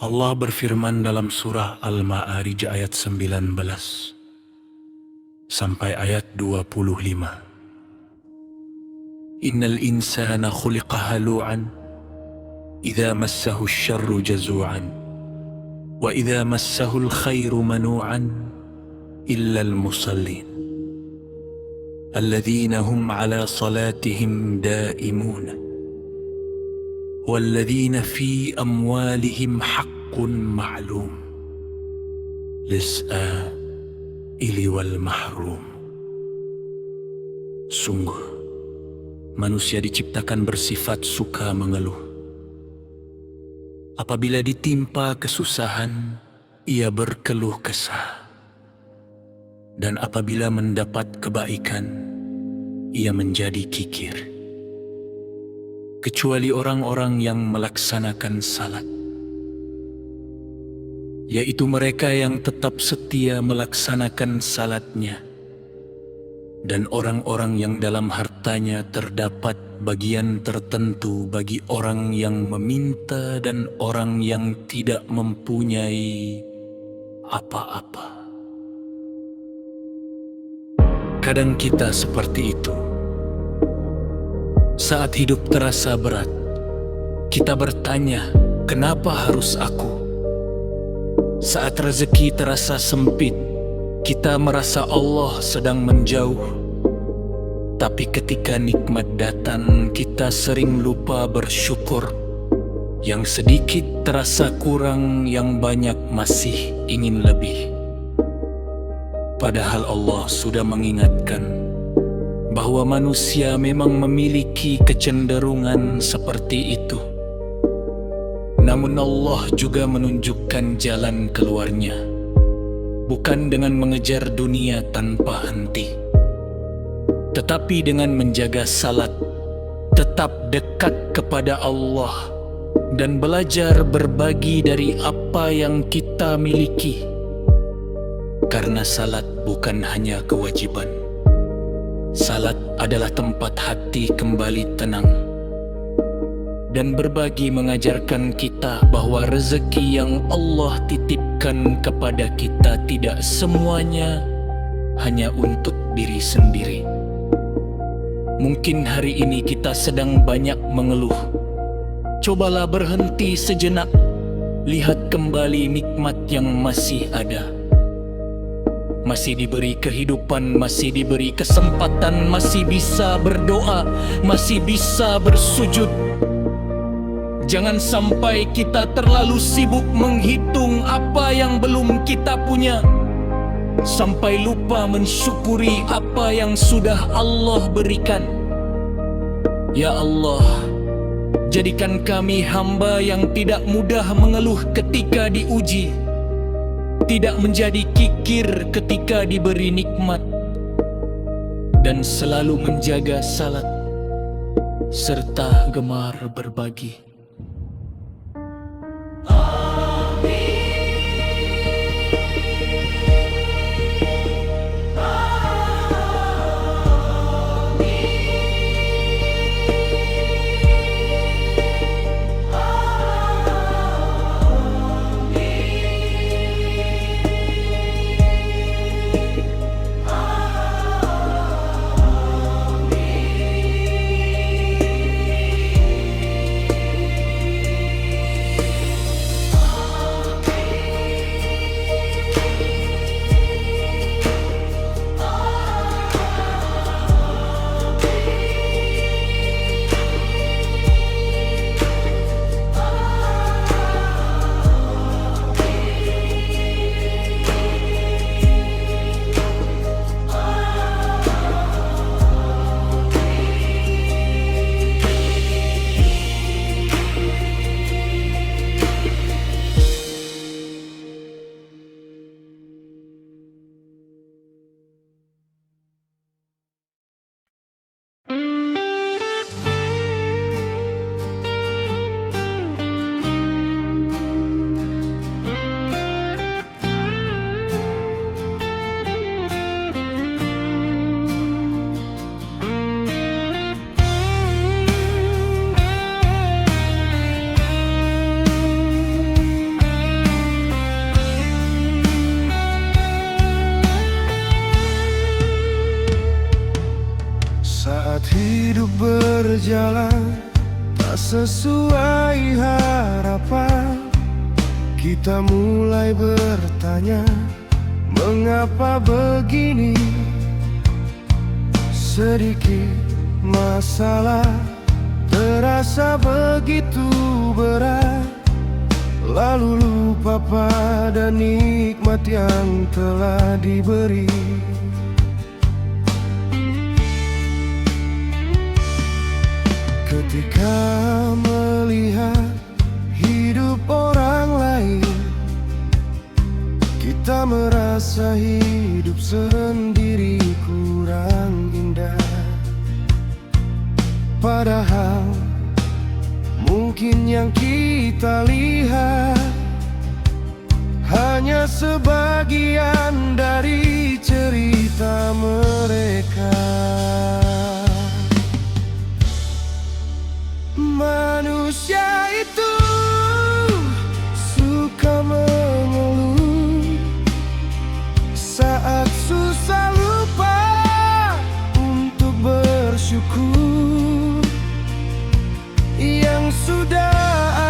Allah berfirman dalam surah Al-Ma'arij ayat 19 sampai ayat 25. Innal insana khuliqa halu'an idza massahu asy-syarru jazu'an wa idza massahu al-khairu manu'an illa al-musallin alladzina hum 'ala salatihim da'imun والذين في أموالهم حق معلوم للسائل والمحروم. Sungguh, manusia diciptakan bersifat suka mengeluh. Apabila ditimpa kesusahan, ia berkeluh kesah. Dan apabila mendapat kebaikan, ia menjadi kikir. Kecuali orang-orang yang melaksanakan salat, yaitu mereka yang tetap setia melaksanakan salatnya, dan orang-orang yang dalam hartanya terdapat bagian tertentu bagi orang yang meminta dan orang yang tidak mempunyai apa-apa. Kadang kita seperti itu. Saat hidup terasa berat, kita bertanya, kenapa harus aku? Saat rezeki terasa sempit, kita merasa Allah sedang menjauh. Tapi ketika nikmat datang, kita sering lupa bersyukur. Yang sedikit terasa kurang, yang banyak masih ingin lebih. Padahal Allah sudah mengingatkan bahwa manusia memang memiliki kecenderungan seperti itu. Namun Allah juga menunjukkan jalan keluarnya, bukan dengan mengejar dunia tanpa henti, tetapi dengan menjaga salat, tetap dekat kepada Allah, dan belajar berbagi dari apa yang kita miliki. Karena salat bukan hanya kewajiban. Salat adalah tempat hati kembali tenang. Dan berbagi mengajarkan kita bahwa rezeki yang Allah titipkan kepada kita tidak semuanya hanya untuk diri sendiri. Mungkin hari ini kita sedang banyak mengeluh. Cobalah berhenti sejenak, lihat kembali nikmat yang masih ada. Masih diberi kehidupan, masih diberi kesempatan, masih bisa berdoa, masih bisa bersujud. Jangan sampai kita terlalu sibuk menghitung apa yang belum kita punya, sampai lupa mensyukuri apa yang sudah Allah berikan. Ya Allah, jadikan kami hamba yang tidak mudah mengeluh ketika diuji, tidak menjadi kikir ketika diberi nikmat, dan selalu menjaga salat serta gemar berbagi. berjalan tak sesuai harapan, kita mulai bertanya, mengapa begini? Sedikit masalah terasa begitu berat, lalu lupa pada nikmat yang telah diberi. Ketika melihat hidup orang lain, kita merasa hidup sendiri kurang indah. Padahal mungkin yang kita lihat hanya sebagian dari cerita mereka. Manusia itu suka mengeluh, saat susah lupa untuk bersyukur. Yang sudah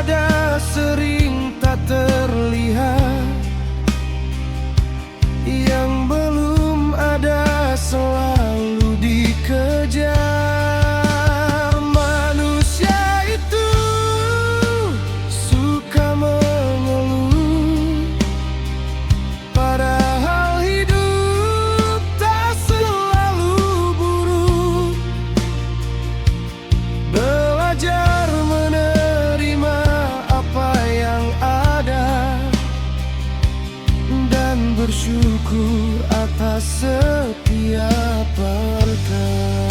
ada sering tak terlihat, yang belum ada selalu dikejar. Bersyukur atas setiap berkat.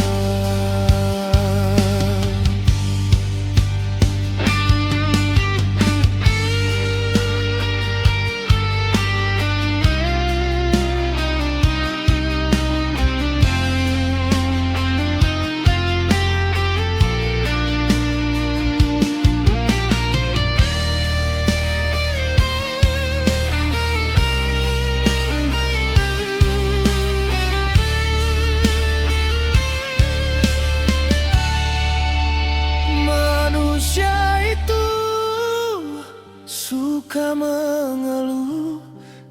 Suka mengeluh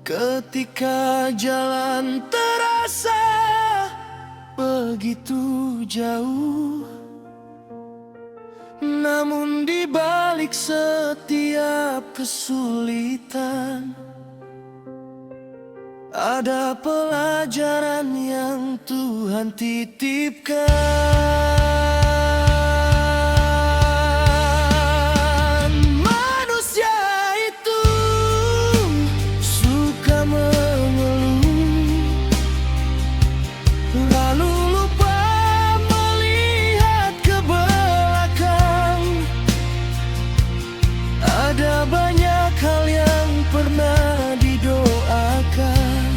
ketika jalan terasa begitu jauh. Namun di balik setiap kesulitan ada pelajaran yang Tuhan titipkan. Ada banyak hal yang pernah didoakan,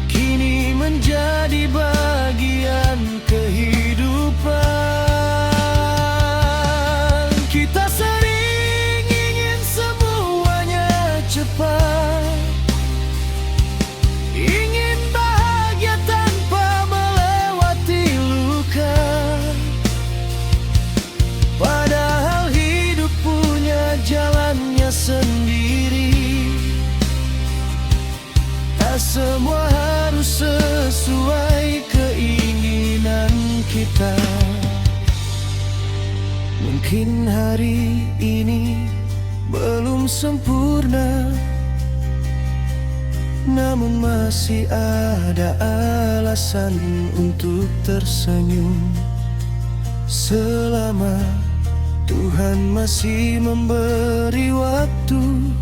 kini menjadi bagian kehidupan. Kita sering ingin semuanya cepat, ingin bahagia tanpa melewati luka. Padahal hidup punya jalannya sendiri, tak semua harus sesuai keinginan kita. Mungkin hari ini belum sempurna, namun masih ada alasan untuk tersenyum. Selama Tuhan masih memberi waktu,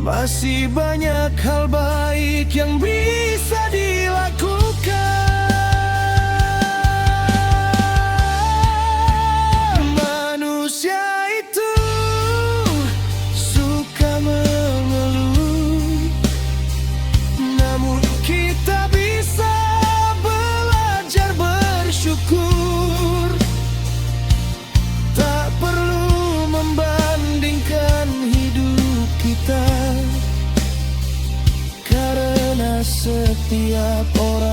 masih banyak hal baik yang bisa dilakukan. Manusia itu suka mengeluh, namun kita bisa belajar bersyukur. Setiap orang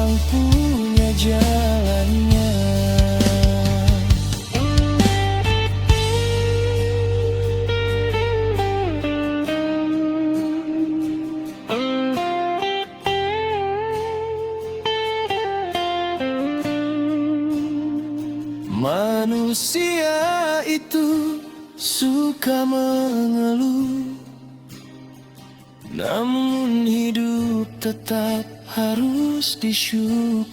Manusia itu suka mengeluh, namun hidup tetap harus disyukuri.